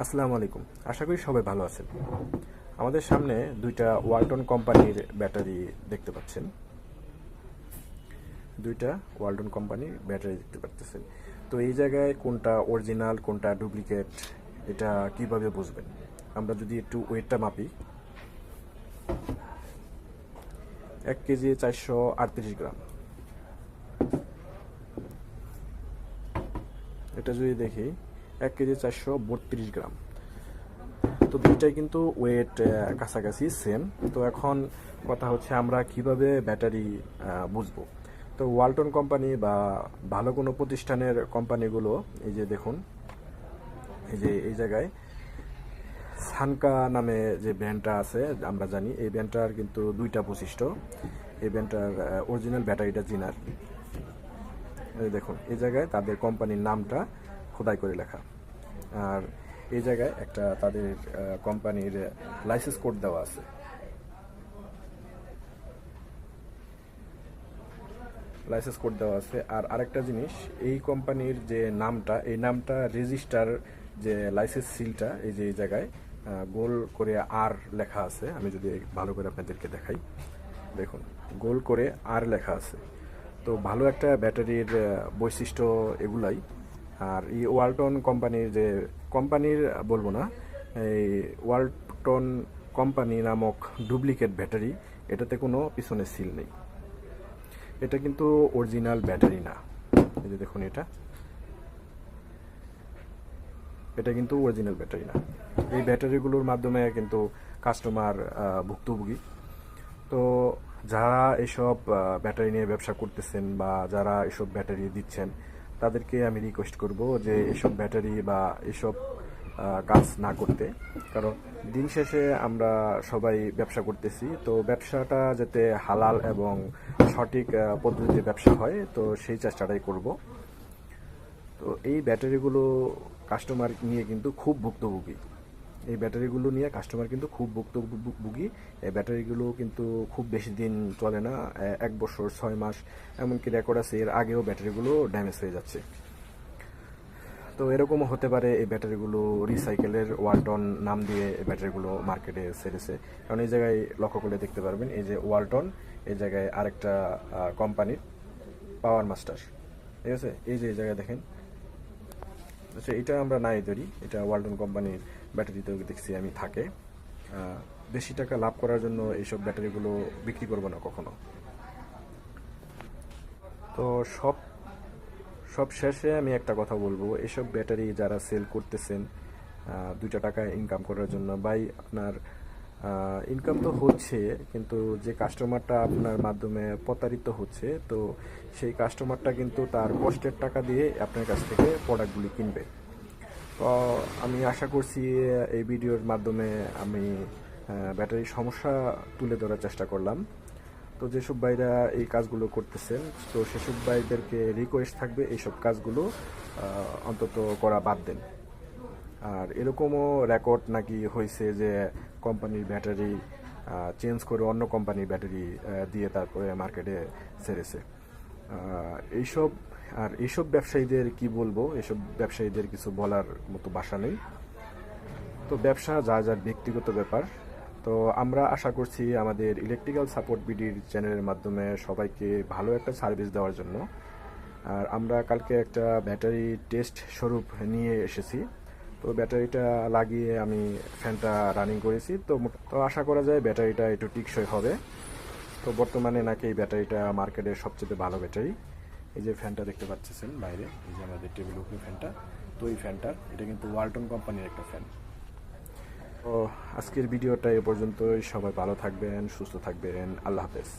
আসসালামু আলাইকুম। আশা করি সবাই ভালো আছেন। আমাদের সামনে দুইটা ওয়ালটন কোম্পানির ব্যাটারি দেখতে পাচ্ছেন। দুইটা ওয়ালটন কোম্পানির ব্যাটারি দেখতে পাচ্ছেন। তো এই জায়গায় কোনটা অরিজিনাল কোনটা ডুপ্লিকেট এটা কিভাবে বুঝবেন? আমরা যদি একটু ওয়েটটা মাপি, 1 কেজি 438 গ্রাম। এটা যদি দেখি 1 কেজি 432 গ্রাম। তো দুইটাই কিন্তু ওয়েট কাছাকাছি সেম। তো এখন কথা হচ্ছে আমরা কিভাবে ব্যাটারি বুঝবো। তো ওয়ালটন কোম্পানি বা ভালো কোনো প্রতিষ্ঠানের কোম্পানিগুলো এই যে দেখুন, এই যে এই জায়গায় সানকা নামে যে ব্র্যান্ডটা আছে আমরা জানি, এই ব্র্যান্ডটার কিন্তু দুইটা বৈশিষ্ট্য। এই ব্র্যান্ডটার অরিজিনাল ব্যাটারিটা জিনার। এই দেখুন এই জায়গায় তাদের কোম্পানির নামটা খোদাই করে লেখা, আর এই জায়গায় একটা তাদের কোম্পানির লাইসেন্স কোড দেওয়া আছে। লাইসেন্স কোড দেওয়া আছে। আর আরেকটা জিনিস, এই কোম্পানির যে নামটা, এই নামটা রেজিস্টার যে লাইসেন্স সিলটা, এই যে এই জায়গায় গোল করে আর লেখা আছে। আমি যদি ভালো করে আপনাদেরকে দেখাই, দেখুন গোল করে আর লেখা আছে। তো ভালো একটা ব্যাটারির বৈশিষ্ট্য এগুলাই। আর এই ওয়ালটন কোম্পানির যে কোম্পানির বলবো না, এই ওয়ালটন কোম্পানি নামক ডুপ্লিকেট ব্যাটারি, এটাতে কোনো পিছনে সিল নেই। এটা কিন্তু অরিজিনাল ব্যাটারি না। এই যে দেখুন এটা কিন্তু অরিজিনাল ব্যাটারি না। এই ব্যাটারিগুলোর মাধ্যমে কিন্তু কাস্টমার ভুক্তভোগী। তো যারা এসব ব্যাটারি নিয়ে ব্যবসা করতেছেন বা যারা এসব ব্যাটারি দিচ্ছেন, তাদেরকে আমি রিকোয়েস্ট করব যে এসব ব্যাটারি বা এসব কাজ না করতে। কারণ দিন শেষে আমরা সবাই ব্যবসা করতেছি, তো ব্যবসাটা যাতে হালাল এবং সঠিক পদ্ধতিতে ব্যবসা হয়, তো সেই চেষ্টাটাই করব। তো এই ব্যাটারিগুলো কাস্টমার নিয়ে কিন্তু খুব ভুক্তভোগী। এই ব্যাটারিগুলো নিয়ে কাস্টমার কিন্তু খুব ভুক্তভোগী। এই ব্যাটারিগুলো কিন্তু খুব বেশি দিন চলে না, 1 বছর 6 মাস, এমনকি রেকর্ড আছে এর আগেও ব্যাটারিগুলো ড্যামেজ হয়ে যাচ্ছে। তো এরকমও হতে পারে এই ব্যাটারিগুলো রিসাইকেলের ওয়ালটন নাম দিয়ে এই ব্যাটারিগুলো মার্কেটে ছেড়েছে। কারণ এই জায়গায় লক্ষ্য করলে দেখতে পারবেন, এই যে ওয়ালটন, এই জায়গায় আরেকটা কোম্পানির পাওয়ার মাস্টার, ঠিক আছে, এই যে এই জায়গায় দেখেন। আচ্ছা, এটা আমরা নাই ধরি, এটা ওয়ালটন কোম্পানির ব্যাটারিতে দেখছি আমি থাকে। বেশি টাকা লাভ করার জন্য এইসব ব্যাটারিগুলো বিক্রি করবো না কখনো। তো সব সব শেষে আমি একটা কথা বলবো, এসব ব্যাটারি যারা সেল করতেছেন 2টা টাকা ইনকাম করার জন্য, ভাই আপনার ইনকাম তো হচ্ছে, কিন্তু যে কাস্টমারটা আপনার মাধ্যমে প্রতারিত হচ্ছে, তো সেই কাস্টমারটা কিন্তু তার কষ্টের টাকা দিয়ে আপনার কাছ থেকে প্রোডাক্টগুলি কিনবে। তো আমি আশা করছি এই ভিডিওর মাধ্যমে আমি ব্যাটারির সমস্যা তুলে ধরার চেষ্টা করলাম। তো যেসব ভাইরা এই কাজগুলো করতেছেন, তো সেসব ভাইদেরকে রিকোয়েস্ট থাকবে এইসব কাজগুলো অন্তত করা বাদ দেন। আর এরকমও রেকর্ড নাকি হয়েছে যে কোম্পানির ব্যাটারি চেঞ্জ করে অন্য কোম্পানির ব্যাটারি দিয়ে তারপরে মার্কেটে ছেড়েছে। এইসব আর এইসব ব্যবসায়ীদের কি বলবো, এসব ব্যবসায়ীদের কিছু বলার মতো ভাষা নেই। তো ব্যবসা যার যার ব্যক্তিগত ব্যাপার। তো আমরা আশা করছি আমাদের ইলেকট্রিক্যাল সাপোর্ট বিডির চ্যানেলের মাধ্যমে সবাইকে ভালো একটা সার্ভিস দেওয়ার জন্য। আর আমরা কালকে একটা ব্যাটারি টেস্ট স্বরূপ নিয়ে এসেছি। তো ব্যাটারিটা লাগিয়ে আমি ফ্যানটা রানিং করেছি। তো আশা করা যায় ব্যাটারিটা একটু টিকসই হবে। তো বর্তমানে নাকি এই ব্যাটারিটা মার্কেটের সবচেয়ে ভালো ব্যাটারি। এই যে ফ্যানটা দেখতে পাচ্ছেন বাইরে, এই যে আমাদের টেবিল উপরে ফ্যানটা, তো এই ফ্যানটা এটা কিন্তু ওয়ালটন কোম্পানির একটা ফ্যান। তো আজকের ভিডিওটা এ পর্যন্তই। সবাই ভালো থাকবেন, সুস্থ থাকবেন। আল্লাহ হাফেজ।